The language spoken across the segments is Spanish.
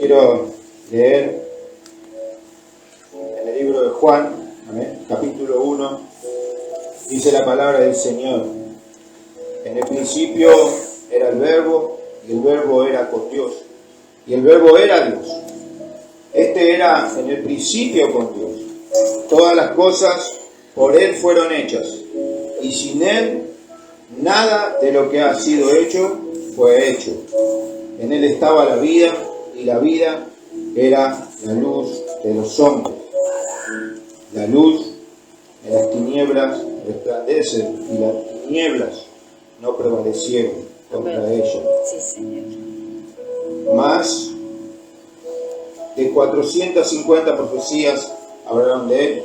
quiero leer en el libro de Juan, ¿amén? Capítulo 1, dice la palabra del Señor: en el principio era el Verbo, y el Verbo era con Dios, y el Verbo era Dios. Este era en el principio con Dios. Todas las cosas por Él fueron hechas, y sin Él nada de lo que ha sido hecho fue hecho. En Él estaba la vida, y la vida era la luz de los hombres. La luz en las tinieblas resplandece, y las tinieblas no prevalecieron contra ella. Sí, Señor. Más de 450 profecías hablaron de Él.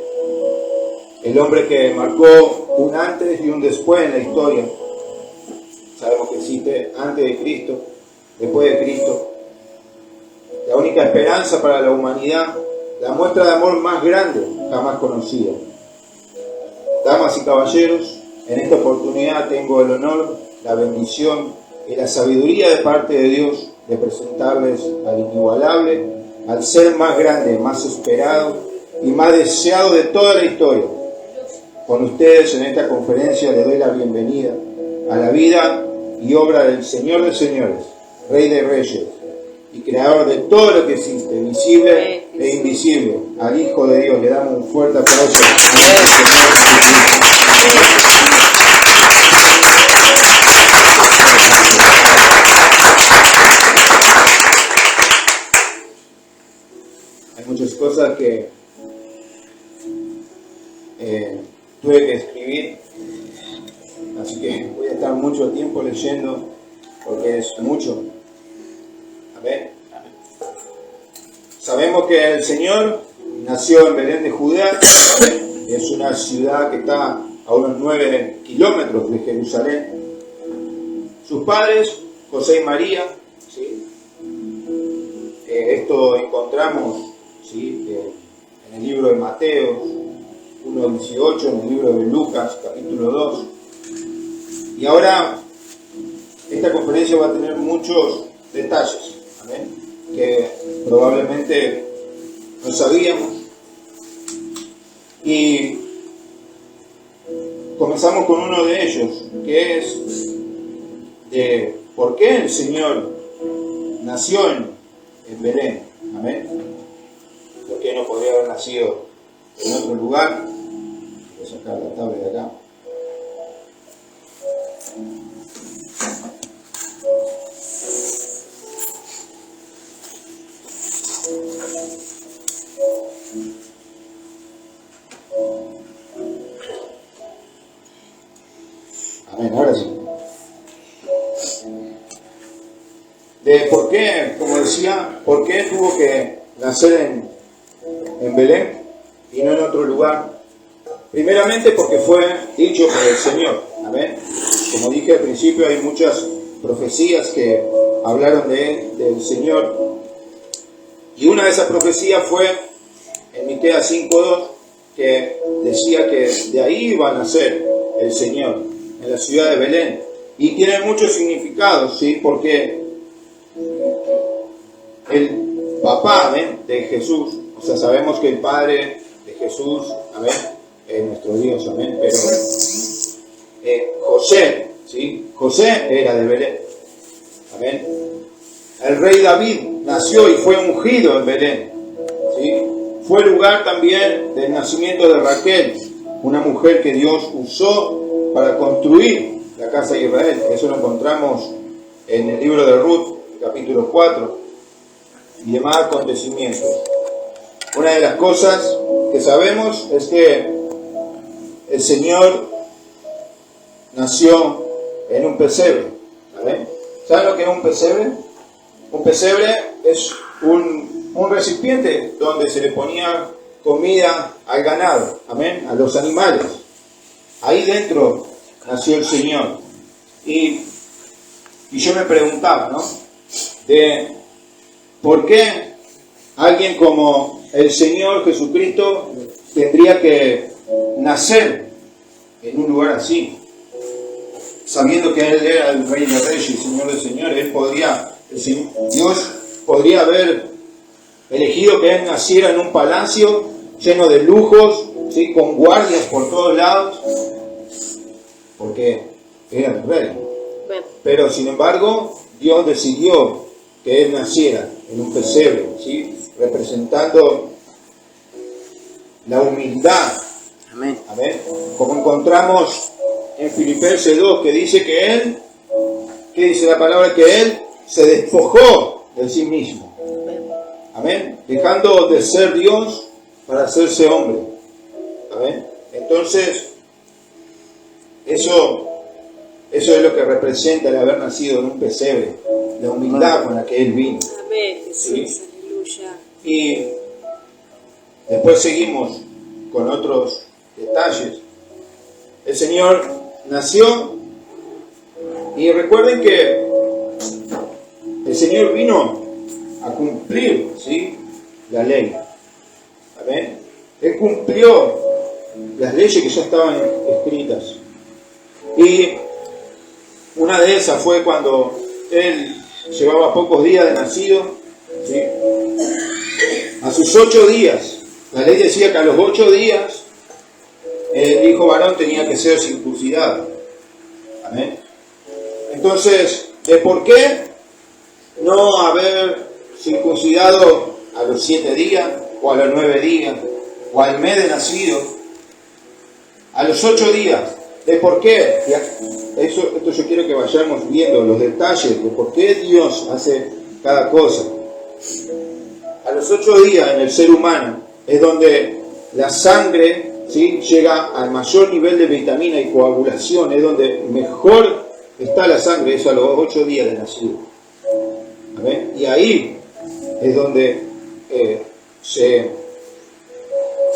El hombre que marcó un antes y un después en la historia. Sabemos que existe antes de Cristo, después de Cristo. La única esperanza para la humanidad, la muestra de amor más grande jamás conocida. Damas y caballeros, en esta oportunidad tengo el honor, la bendición y la sabiduría de parte de Dios de presentarles al inigualable, al ser más grande, más esperado y más deseado de toda la historia. Con ustedes en esta conferencia les doy la bienvenida a la vida y obra del Señor de señores, Rey de reyes y Creador de todo lo que existe, visible e invisible, al Hijo de Dios. Le damos un fuerte aplauso. Hay muchas cosas que tuve que escribir, así que voy a estar mucho tiempo leyendo porque es mucho. Amén. Sabemos que el Señor nació en Belén de Judea. Es una ciudad que está a unos 9 kilómetros de Jerusalén. Sus padres, José y María, ¿sí? Esto encontramos, ¿sí?, en el libro de Mateo 1:18, en el libro de Lucas capítulo 2. Y ahora esta conferencia va a tener muchos detalles, ¿amén?, que probablemente no sabíamos. Y comenzamos con uno de ellos, que es de por qué el Señor nació en Belén. Amén. ¿Por qué no podría haber nacido en otro lugar? Voy a sacar la tabla de acá. Amén, ahora sí. De por qué, como decía, por qué tuvo que nacer en Belén y no en otro lugar. Primeramente porque fue dicho por el Señor. Amén. Como dije al principio, hay muchas profecías que hablaron de él, del Señor. Y una de esas profecías fue en Miqueas 5:2, que decía que de ahí iba a nacer el Señor, en la ciudad de Belén. Y tiene muchos significados, ¿sí? Porque el papá, ¿amén?, de Jesús, o sea, sabemos que el padre de Jesús, amén, es nuestro Dios, amén, pero José, ¿sí?, José era de Belén, amén. El rey David nació y fue ungido en Belén, ¿sí? Fue lugar también del nacimiento de Raquel, una mujer que Dios usó para construir la casa de Israel. Eso lo encontramos en el libro de Ruth, capítulo 4, y demás acontecimientos. Una de las cosas que sabemos es que el Señor nació en un pesebre. ¿Vale? ¿Saben lo que es un pesebre? Un pesebre es un recipiente donde se le ponía comida al ganado, amén, a los animales. Ahí dentro nació el Señor. Y yo me preguntaba, ¿no?, de por qué alguien como el Señor Jesucristo tendría que nacer en un lugar así, sabiendo que Él era el Rey de Reyes y Señor de Señores. Dios podría haber elegido que él naciera en un palacio lleno de lujos, ¿sí? Con guardias por todos lados, porque era el rey. Pero sin embargo, Dios decidió que él naciera en un pesebre, ¿sí? Representando la humildad. Amén. Amén. Como encontramos en Filipenses 2, que dice que él, ¿qué dice la palabra? Que él se despojó de sí mismo. Amén. Dejando de ser Dios para hacerse hombre. Amén. Entonces, eso es lo que representa el haber nacido en un pesebre, la humildad con la que él vino. Amén, Jesús, ¿Sí? aleluya. Y después seguimos con otros detalles. El Señor nació, y recuerden que el Señor vino a cumplir, ¿sí?, la ley. Amén. Él cumplió las leyes que ya estaban escritas. Y una de esas fue cuando él llevaba pocos días de nacido, ¿sí? A sus 8 días, la ley decía que a los 8 días el hijo varón tenía que ser circuncidado. Amén. Entonces, ¿de por qué no haber circuncidado a los 7 días, o a los 9 días, o al mes de nacido, a los 8 días? ¿De por qué? Esto yo quiero que vayamos viendo los detalles de por qué Dios hace cada cosa. A los 8 días en el ser humano es donde la sangre, ¿sí?, llega al mayor nivel de vitamina y coagulación, es donde mejor está la sangre, eso a los 8 días de nacido. ¿Amén? Y ahí es donde se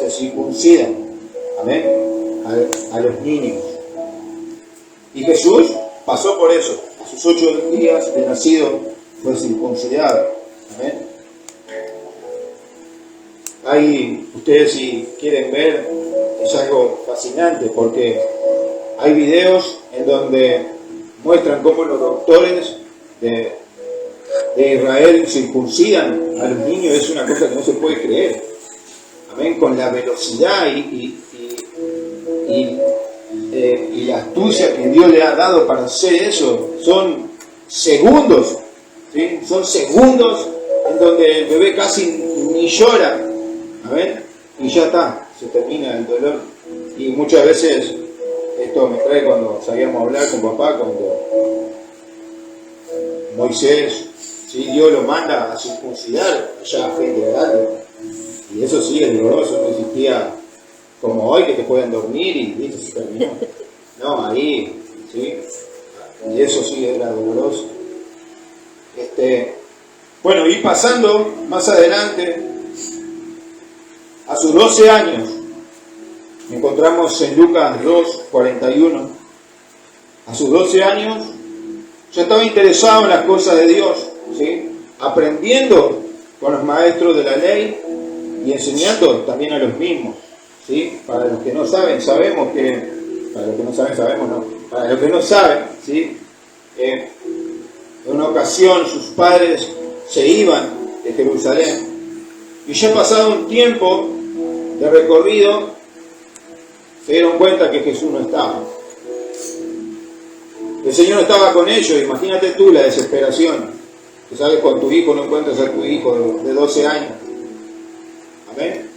circuncidan, amén, a los niños. Y Jesús pasó por eso. A sus 8 días de nacido fue circuncidado. Amén. Ahí, ustedes si quieren ver, es algo fascinante, porque hay videos en donde muestran cómo los doctores de Israel circuncidan a los niños. Es una cosa que no se puede creer. Amén. Con la velocidad y la astucia que Dios le ha dado para hacer eso, son segundos, ¿sí? Son segundos en donde el bebé casi ni llora, ¿amén? Y ya está, se termina el dolor. Y muchas veces, esto me trae cuando salíamos a hablar con papá, cuando Moisés, ¿sí?, Dios lo manda a circuncidar ya a frente de edad, y eso sí es doloroso. No existía como hoy que te pueden dormir y listo, se terminó. No, ahí, ¿sí? Y eso sí era doloroso. Bueno, y pasando más adelante, a sus 12 años, encontramos en Lucas 2:41, a sus 12 años ya estaba interesado en las cosas de Dios, ¿sí?, aprendiendo con los maestros de la ley y enseñando también a los mismos, ¿sí? Para los que no saben, sabemos que, para los que no saben, sabemos, no, para los que no saben, ¿sí?, en una ocasión sus padres se iban de Jerusalén, y ya pasado un tiempo de recorrido, se dieron cuenta que Jesús no estaba. El Señor estaba con ellos. Imagínate tú la desesperación, que sales con tu hijo, no encuentras a tu hijo de 12 años. Amén.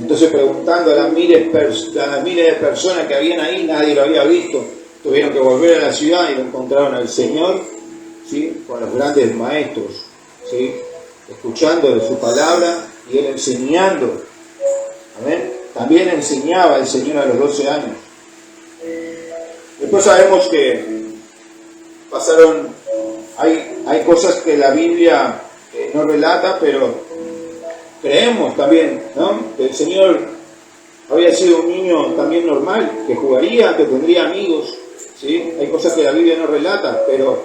Entonces, preguntando a las miles de personas que habían ahí, nadie lo había visto. Tuvieron que volver a la ciudad y lo encontraron al Señor, ¿sí?, con los grandes maestros, ¿sí?, escuchando de su palabra y él enseñando. Amén. También enseñaba el Señor a los 12 años. Después sabemos que pasaron, hay cosas que la Biblia no relata, pero creemos también, ¿no?, que el Señor había sido un niño también normal, que jugaría, que tendría amigos, ¿sí? Hay cosas que la Biblia no relata, pero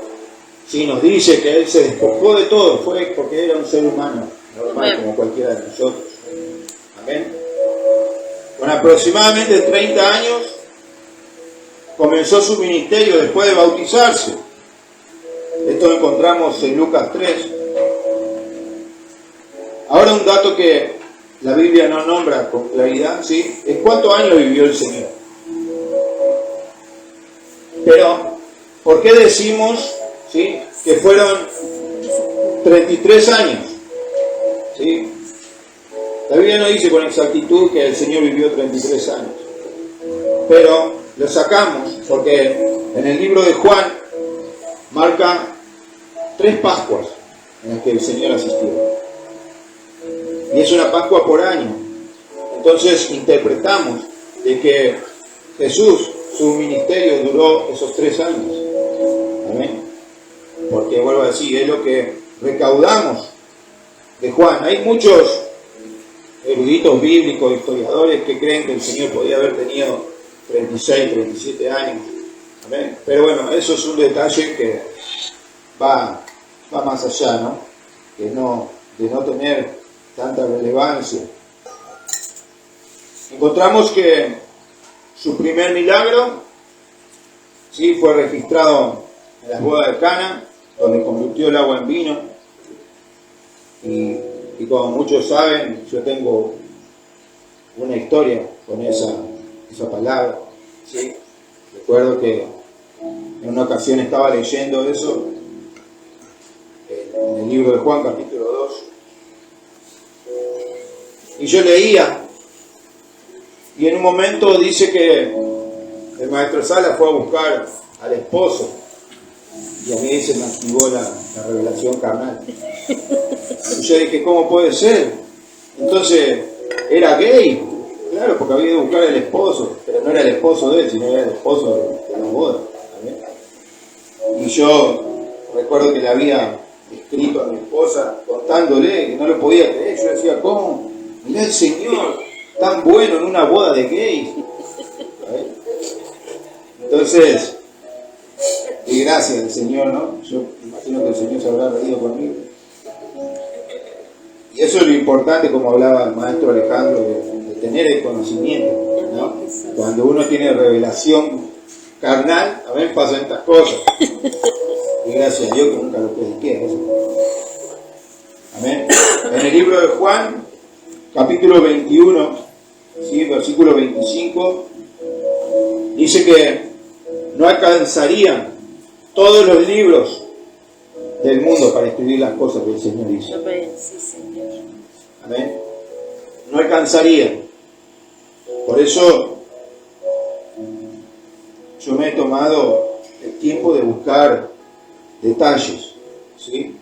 sí nos dice que Él se despojó de todo, fue porque era un ser humano normal como cualquiera de nosotros. Amén. Con aproximadamente 30 años comenzó su ministerio después de bautizarse. Esto lo encontramos en Lucas 3. Ahora Ahora un dato que la Biblia no nombra con claridad, ¿sí? Es cuántos años vivió el Señor. Pero, ¿por qué decimos, ¿sí?, que fueron 33 años? ¿Sí? La Biblia no dice con exactitud que el Señor vivió 33 años. Pero lo sacamos porque en el libro de Juan marca 3 Pascuas en las que el Señor asistió. Y es una Pascua por año. Entonces interpretamos de que Jesús, su ministerio duró esos 3 años. Amén. Porque vuelvo a decir, es lo que recaudamos de Juan. Hay muchos eruditos bíblicos, historiadores que creen que el Señor podía haber tenido 36, 37 años. Amén. Pero bueno, eso es un detalle que va más allá, ¿no? Que de no tener tanta relevancia. Encontramos que su primer milagro, ¿sí?, fue registrado en las bodas de Cana, donde convirtió el agua en vino. Y como muchos saben, yo tengo una historia con esa palabra, ¿sí? Recuerdo que en una ocasión estaba leyendo eso en el libro de Juan, capítulo 2. Y yo leía, y en un momento dice que el maestro Sala fue a buscar al esposo, y a mí se me activó la revelación carnal. Y yo dije, ¿cómo puede ser? Entonces, era gay, claro, porque había ido a buscar al esposo, pero no era el esposo de él, sino era el esposo de la boda. ¿También? Y yo recuerdo que le había escrito a mi esposa contándole que no lo podía creer. Yo decía, ¿cómo? Mirá el Señor tan bueno en una boda de gays. Entonces, y gracias al Señor, ¿no? Yo imagino que el Señor se habrá reído conmigo. Y eso es lo importante, como hablaba el maestro Alejandro, de tener el conocimiento, ¿no? Cuando uno tiene revelación carnal, a veces pasan estas cosas. Y gracias a Dios que nunca lo prediqué. Eso. Amén. En el libro de Juan, capítulo 21, ¿sí?, versículo 25, dice que no alcanzarían todos los libros del mundo para escribir las cosas que el Señor hizo. Sí, Señor. Amén. No alcanzarían. Por eso yo me he tomado el tiempo de buscar detalles, ¿sí?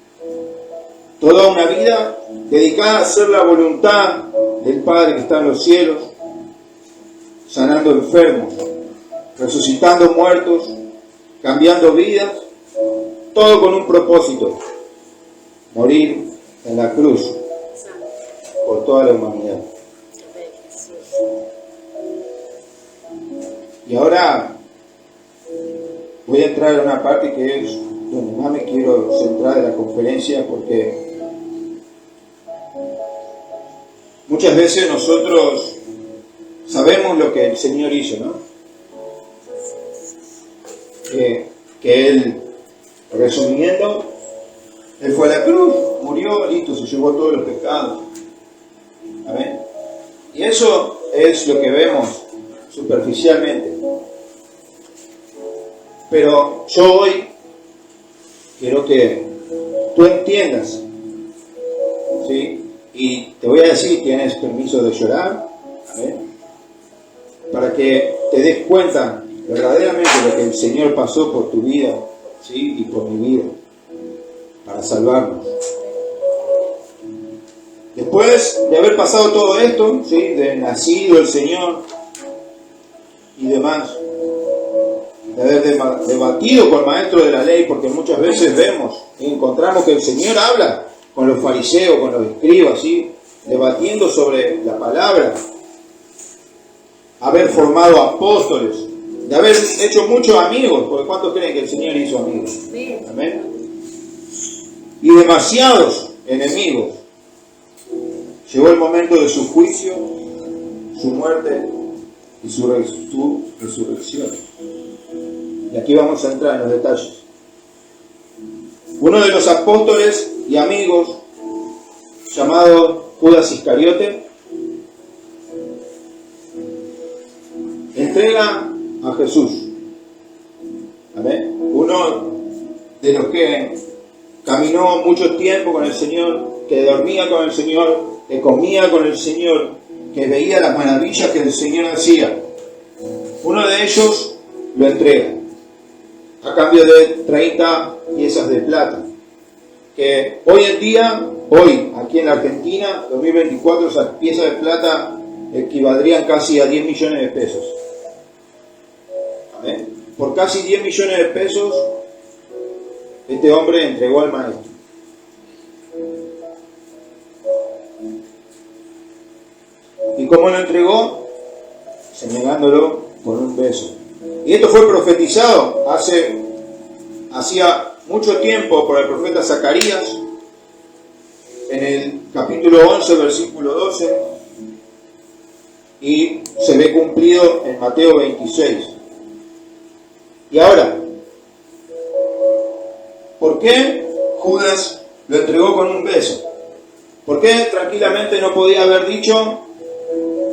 Toda una vida dedicada a hacer la voluntad del Padre que está en los cielos, sanando enfermos, resucitando muertos, cambiando vidas, todo con un propósito: morir en la cruz por toda la humanidad. Y ahora voy a entrar a una parte que es donde más me quiero centrar de la conferencia, porque muchas veces nosotros sabemos lo que el Señor hizo, ¿no? Que Él, resumiendo, Él fue a la cruz, murió, listo, se llevó todos los pecados. Amén. Y eso es lo que vemos superficialmente. Pero yo hoy quiero que tú entiendas, ¿sí? Y te voy a decir, tienes permiso de llorar, amén, para que te des cuenta verdaderamente lo que el Señor pasó por tu vida, ¿sí?, y por mi vida, para salvarnos. Después de haber pasado todo esto, ¿sí?, de nacido el Señor y demás, de haber debatido con el maestro de la ley, porque muchas veces vemos y encontramos que el Señor habla con los fariseos, con los escribas, ¿sí?, debatiendo sobre la palabra, haber formado apóstoles, de haber hecho muchos amigos, porque ¿cuántos creen que el Señor hizo amigos? Amén. Y demasiados enemigos. Llegó el momento de su juicio, su muerte y su resurrección. Y aquí vamos a entrar en los detalles. Uno de los apóstoles y amigos, llamado Judas Iscariote, entrega a Jesús. Amén. Uno de los que caminó mucho tiempo con el Señor, que dormía con el Señor, que comía con el Señor, que veía las maravillas que el Señor hacía. Uno de ellos lo entrega a cambio de 30 piezas de plata, que hoy en día, aquí en la Argentina, 2024, esas piezas de plata equivaldrían casi a 10 millones de pesos. ¿Amén? Por casi 10 millones de pesos, este hombre entregó al maestro. ¿Y cómo lo entregó? Señalándolo con un beso. Y esto fue profetizado hacía mucho tiempo por el profeta Zacarías, en el capítulo 11, versículo 12, y se ve cumplido en Mateo 26. Y ahora, ¿por qué Judas lo entregó con un beso? ¿Por qué tranquilamente no podía haber dicho,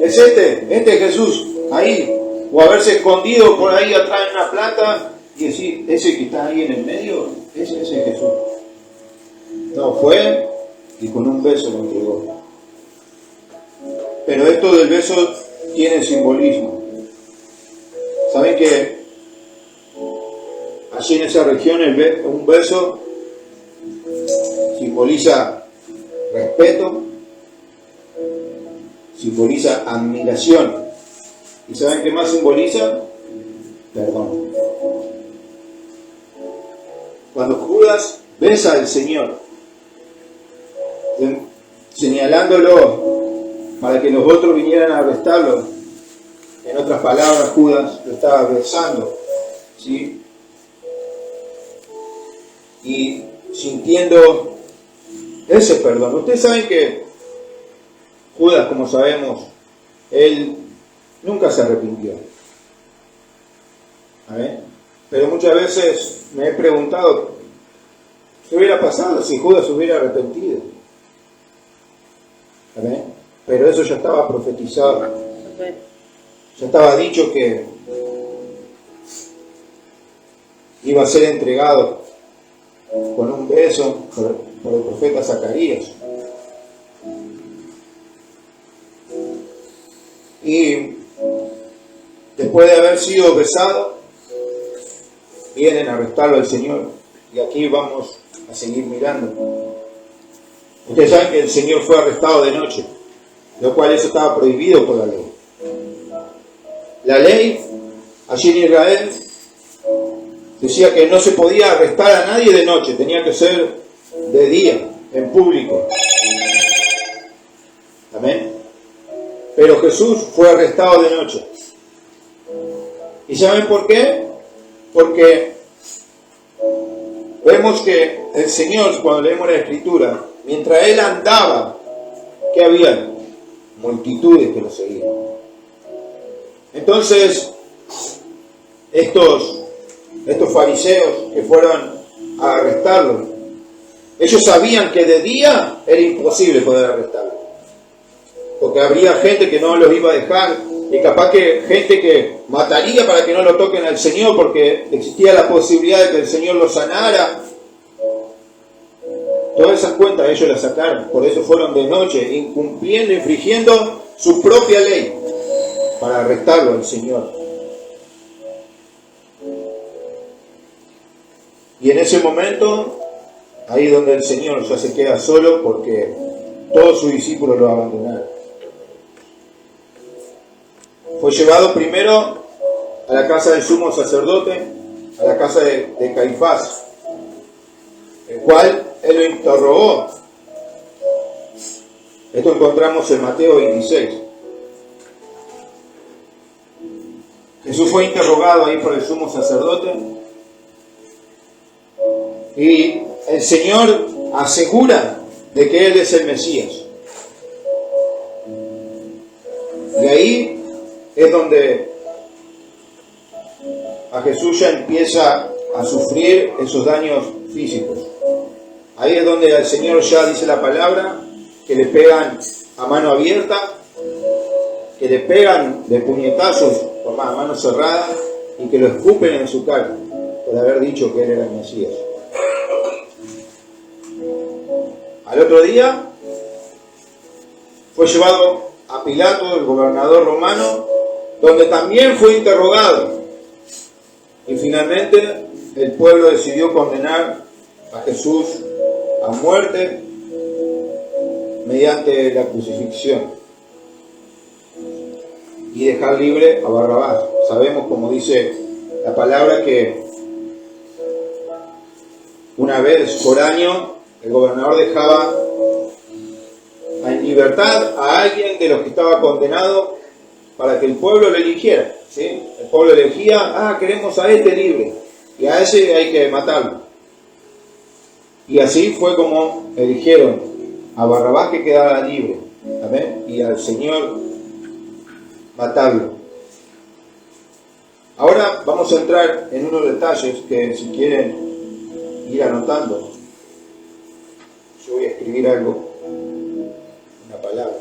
es este es Jesús, ahí? O haberse escondido por ahí atrás en una plata y decir, ese que está ahí en el medio, ese es Jesús. No, fue y con un beso lo entregó. Pero esto del beso tiene simbolismo. ¿Saben que allí en esa región un beso simboliza respeto, simboliza admiración? ¿Y saben qué más simboliza? Perdón. Cuando Judas besa al Señor, señalándolo para que los otros vinieran a arrestarlo, en otras palabras, Judas lo estaba besando, ¿sí? Y sintiendo ese perdón. Ustedes saben que Judas, como sabemos, él nunca se arrepintió. ¿Amén? Pero muchas veces me he preguntado, ¿qué hubiera pasado si Judas se hubiera arrepentido? ¿Amén? Pero eso ya estaba profetizado. Ya estaba dicho que iba a ser entregado con un beso por el profeta Zacarías. Y después de haber sido besado, vienen a arrestarlo al Señor. Y aquí vamos a seguir mirando. Ustedes saben que el Señor fue arrestado de noche, lo cual eso estaba prohibido por la ley. La ley, allí en Israel, decía que no se podía arrestar a nadie de noche, tenía que ser de día, en público. Amén. Pero Jesús fue arrestado de noche. ¿Y saben por qué? Porque vemos que el Señor, cuando leemos la Escritura, mientras Él andaba, ¿qué había? Multitudes que lo seguían. Entonces, estos fariseos que fueron a arrestarlo, ellos sabían que de día era imposible poder arrestarlo, porque habría gente que no los iba a dejar, y capaz que gente que mataría para que no lo toquen al Señor, porque existía la posibilidad de que el Señor lo sanara. Todas esas cuentas ellos las sacaron, por eso fueron de noche, incumpliendo, infringiendo su propia ley, para arrestarlo al Señor. Y en ese momento, ahí donde el Señor ya se queda solo, porque todos sus discípulos lo abandonaron. Fue llevado primero a la casa del sumo sacerdote, a la casa de Caifás, el cual él lo interrogó. Esto encontramos en Mateo 26. Jesús fue interrogado ahí por el sumo sacerdote y el Señor asegura de que Él es el Mesías. Y ahí es donde a Jesús ya empieza a sufrir esos daños físicos. Ahí es donde el Señor ya dice la palabra que le pegan a mano abierta, que le pegan de puñetazos a mano cerrada y que lo escupen en su cara por haber dicho que él era el Mesías. Al otro día fue llevado a Pilato, el gobernador romano, donde también fue interrogado. Y finalmente el pueblo decidió condenar a Jesús a muerte mediante la crucifixión y dejar libre a Barrabás. Sabemos, como dice la palabra, que una vez por año el gobernador dejaba en libertad a alguien de los que estaba condenado para que el pueblo lo eligiera, ¿sí? El pueblo elegía, queremos a este libre y a ese hay que matarlo. Y así fue como eligieron a Barrabás, que quedara libre, ¿amén? Y al Señor matarlo. Ahora vamos a entrar en unos detalles que, si quieren ir anotando, yo voy a escribir algo, una palabra.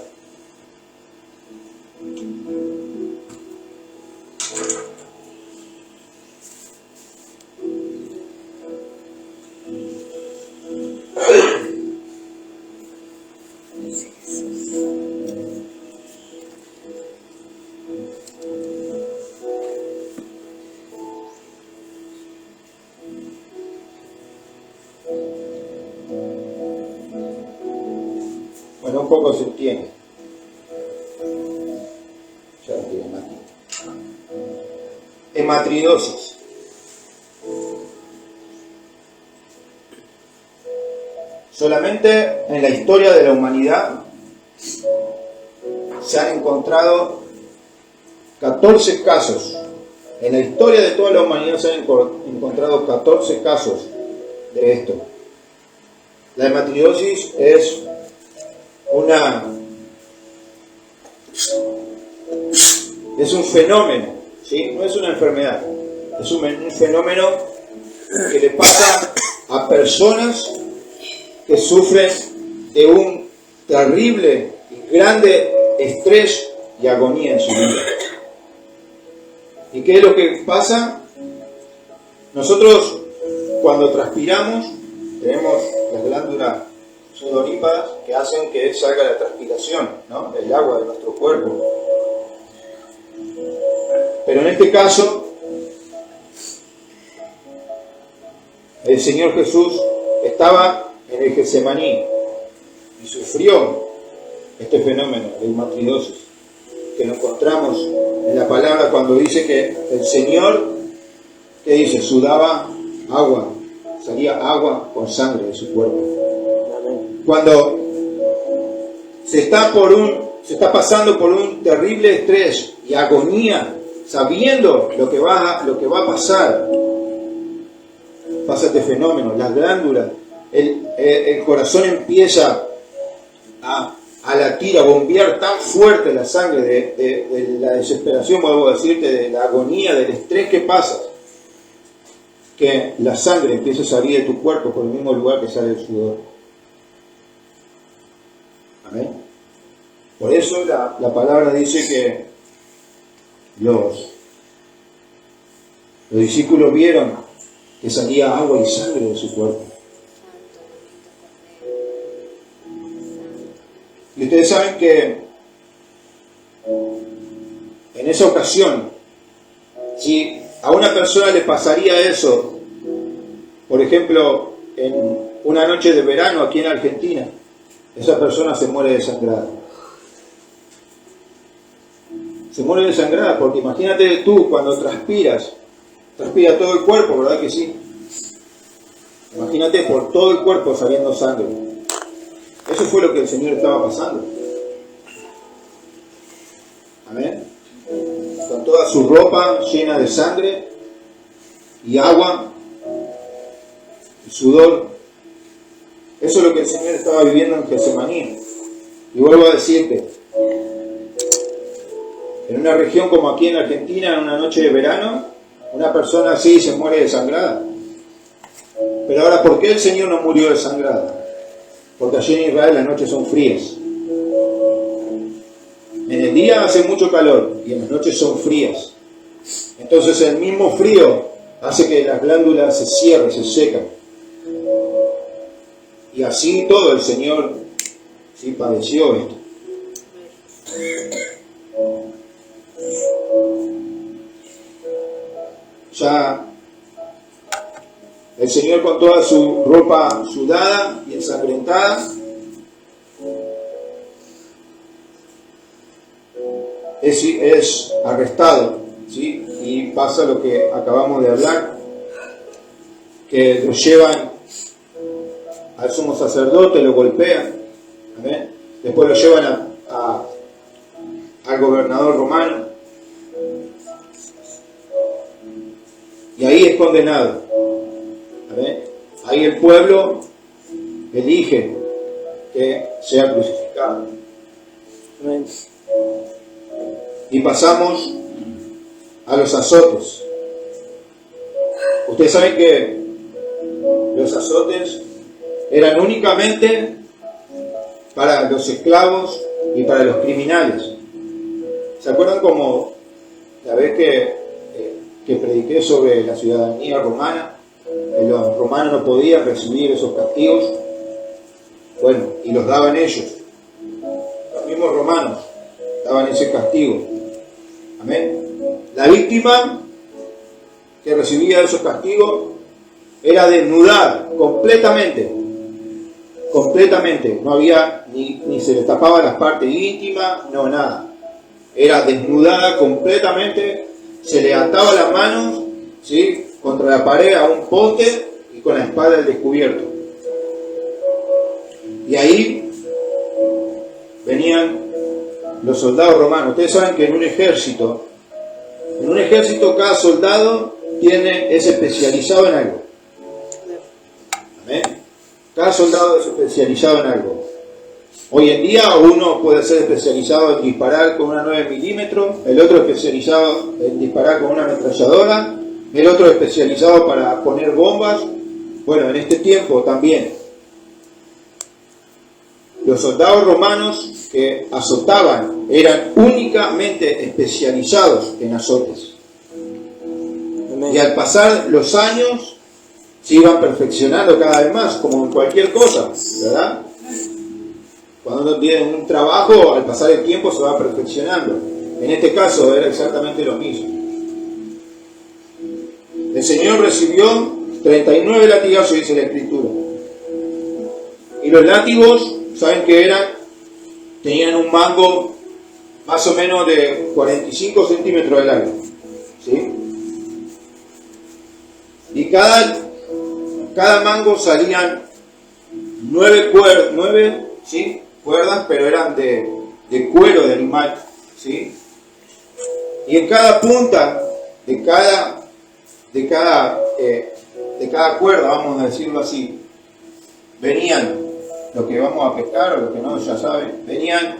Bueno, un poco se entiende. Ya lo tienen aquí. Hematridosis. Solamente en la historia de la humanidad se han encontrado 14 casos. En la historia de toda la humanidad se han encontrado 14 casos de esto. La hematridosis es un fenómeno, ¿sí? No es una enfermedad, es un fenómeno que le pasa a personas que sufren de un terrible y grande estrés y agonía en su vida. ¿Y qué es lo que pasa? Nosotros, cuando transpiramos, tenemos las glándulas sudoríparas que hacen que salga la transpiración, ¿no? El agua de nuestro cuerpo. Pero en este caso, el Señor Jesús estaba en el Getsemaní y sufrió este fenómeno de hematridosis, que lo encontramos en la palabra cuando dice que el Señor, ¿qué dice? Sudaba agua, salía agua con sangre de su cuerpo. Cuando se está pasando por un terrible estrés y agonía, sabiendo lo que va a pasar, pasa este fenómeno, las glándulas, el corazón empieza a latir, a bombear tan fuerte la sangre de la desesperación, vuelvo a decirte, de la agonía, del estrés que pasas, que la sangre empieza a salir de tu cuerpo por el mismo lugar que sale el sudor. Amén. Por eso la palabra dice que los discípulos vieron que salía agua y sangre de su cuerpo. Y ustedes saben que en esa ocasión, si a una persona le pasaría eso, por ejemplo, en una noche de verano aquí en Argentina, esa persona se muere desangrada. Se muere desangrada porque imagínate tú cuando transpira todo el cuerpo, ¿verdad que sí? Imagínate por todo el cuerpo saliendo sangre. Eso fue lo que el Señor estaba pasando. Amén. Con toda su ropa llena de sangre y agua y sudor. Eso es lo que el Señor estaba viviendo en Getsemaní. Y vuelvo a decirte, en una región como aquí en Argentina, en una noche de verano, una persona así se muere desangrada. Pero ahora, ¿por qué el Señor no murió desangrado? Porque allí en Israel las noches son frías. En el día hace mucho calor y en las noches son frías. Entonces el mismo frío hace que las glándulas se cierren, se secan. Y así todo el Señor sí padeció esto. Ya el Señor, con toda su ropa sudada y ensangrentada, es arrestado, ¿sí? Y pasa lo que acabamos de hablar, que lo llevan al sumo sacerdote, lo golpean, ¿amén? Después lo llevan al gobernador romano, y ahí es condenado, ¿amén? Ahí el pueblo elige que sea crucificado. ¿Amén? Y pasamos a los azotes. Ustedes saben que los azotes eran únicamente para los esclavos y para los criminales. ¿Se acuerdan como la vez que prediqué sobre la ciudadanía romana? Que los romanos no podían recibir esos castigos. Bueno, y los daban ellos. Los mismos romanos daban ese castigo. Amén. La víctima que recibía esos castigos era desnudada completamente. Completamente. No había ni se le tapaba las partes íntimas, no, nada. Era desnudada completamente. Se le ataba las manos, ¿sí?, contra la pared a un poste y con la espada al descubierto. Y ahí venían los soldados romanos. Ustedes saben que en un ejército cada soldado es especializado en algo. ¿Amén? Cada soldado es especializado en algo. Hoy en día uno puede ser especializado en disparar con una 9 milímetros, el otro especializado en disparar con una ametralladora, el otro especializado para poner bombas. Bueno, en este tiempo también los soldados romanos que azotaban eran únicamente especializados en azotes. Amén. Y al pasar los años se iban perfeccionando cada vez más, como en cualquier cosa, ¿verdad? Cuando uno tiene un trabajo, al pasar el tiempo se va perfeccionando. En este caso era exactamente lo mismo. El Señor recibió 39 latigazos, dice la Escritura. Y los látigos, ¿saben qué eran? Tenían un mango más o menos de 45 centímetros de largo, ¿sí? Y cada mango salían 9 ¿sí?, cuerdas, pero eran de cuero de animal, ¿sí? Y en cada punta de cada cuerda, vamos a decirlo así, venían, los que vamos a pescar o los que no ya saben, venían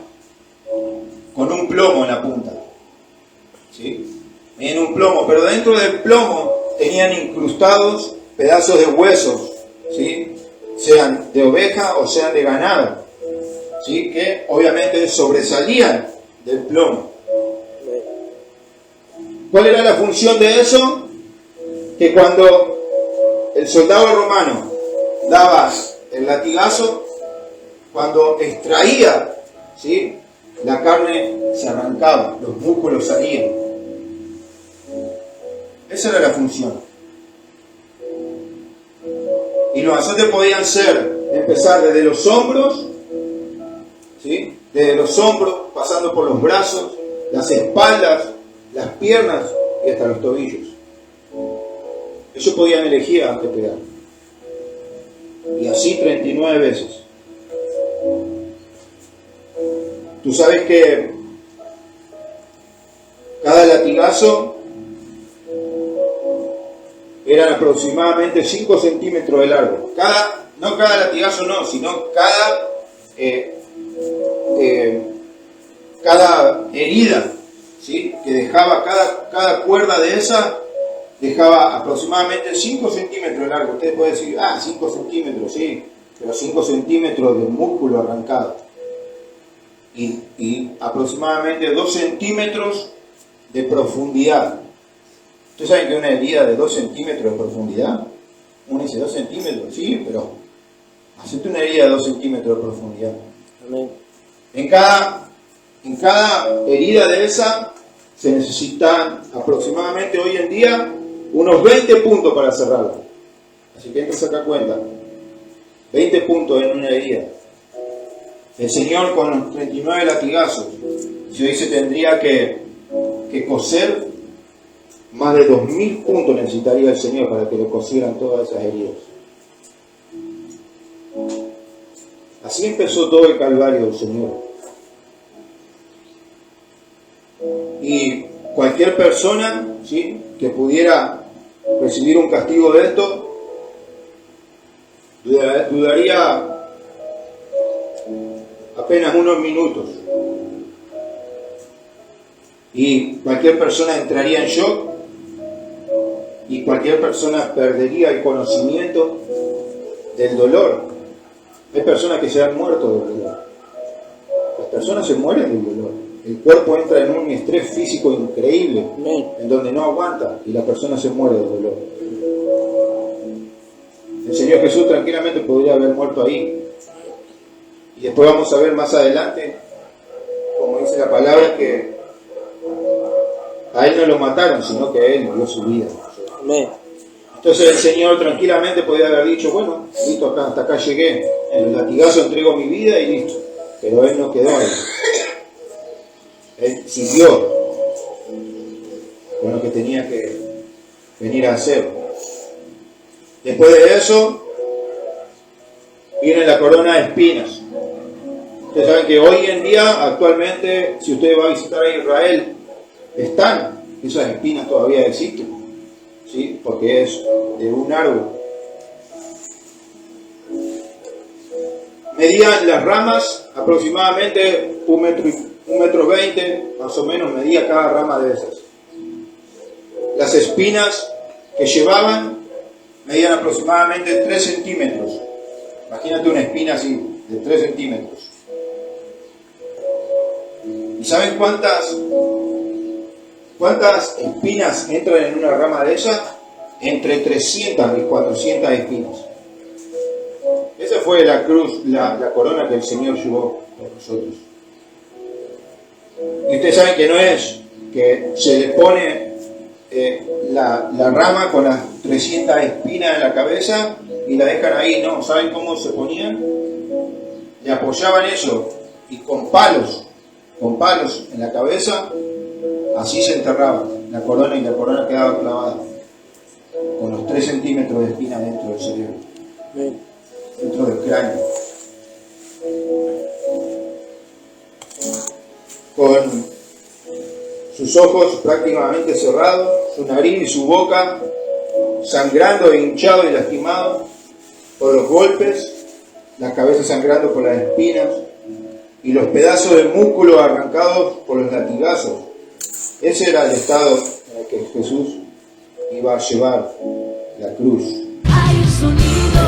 con un plomo en la punta, ¿sí? Venían un plomo, pero dentro del plomo tenían incrustados pedazos de huesos, ¿sí?, sean de oveja o sean de ganado, ¿sí?, que obviamente sobresalían del plomo. ¿Cuál era la función de eso? Que cuando el soldado romano daba el latigazo, cuando extraía, ¿sí?, la carne se arrancaba, los músculos salían. Esa era la función. Y los azotes podían empezar desde los hombros, ¿sí?, desde los hombros, pasando por los brazos, las espaldas, las piernas y hasta los tobillos. Ellos podían elegir a dónde pegar. Y así 39 veces. Tú sabes que cada latigazo eran aproximadamente 5 centímetros de largo. No cada latigazo no, sino cada herida, ¿sí?, que dejaba cada cuerda de esa, dejaba aproximadamente 5 centímetros de largo. Usted puede decir, 5 centímetros, sí, pero 5 centímetros de músculo arrancado. y aproximadamente 2 centímetros de profundidad. ¿Ustedes saben que una herida de 2 centímetros de profundidad? Uno dice 2 centímetros, sí, pero hacete una herida de 2 centímetros de profundidad. Amén. En cada herida de esa se necesitan aproximadamente hoy en día unos 20 puntos para cerrarla. Así que hay que sacar cuenta. 20 puntos en una herida. El Señor con los 39 latigazos, si hoy se tendría que coser, más de 2000 puntos necesitaría el Señor para que le cosieran todas esas heridas. Así empezó todo el calvario del Señor. Y cualquier persona, ¿sí?, que pudiera recibir un castigo de esto, dudaría apenas unos minutos. Y cualquier persona entraría en shock y cualquier persona perdería el conocimiento del dolor. Hay personas que se han muerto del dolor. Las personas se mueren del dolor. El cuerpo entra en un estrés físico increíble, en donde no aguanta y la persona se muere del dolor. El Señor Jesús tranquilamente podría haber muerto ahí. Y después vamos a ver más adelante, como dice la palabra, que a Él no lo mataron, sino que a Él murió su vida. Amén. Entonces el Señor tranquilamente podría haber dicho, bueno, listo, hasta acá llegué, en el latigazo entrego mi vida y listo. Pero Él no quedó ahí. Él siguió con lo que tenía que venir a hacer. Después de eso, viene la corona de espinas. Ustedes saben que hoy en día, actualmente, si usted va a visitar a Israel, esas espinas todavía existen, ¿sí?, porque es de un árbol. Medían las ramas aproximadamente 1,20 m, más o menos medía cada rama de esas. Las espinas que llevaban medían aproximadamente 3 centímetros. Imagínate una espina así, de 3 centímetros. ¿Y saben cuántas espinas entran en una rama de esas? Entre 300 y 400 espinas. Esa fue la cruz, la corona que el Señor llevó por nosotros. Y ustedes saben que no es que se le pone la rama con las 300 espinas en la cabeza y la dejan ahí, no. ¿Saben cómo se ponían? Le apoyaban eso y con palos en la cabeza, así se enterraba la corona y la corona quedaba clavada con los 3 centímetros de espina dentro del cerebro, dentro del cráneo. Con sus ojos prácticamente cerrados, su nariz y su boca sangrando, hinchado y lastimado por los golpes, la cabeza sangrando por las espinas y los pedazos de músculo arrancados por los latigazos. Ese era el estado en el que Jesús iba a llevar la cruz. Hay un sonido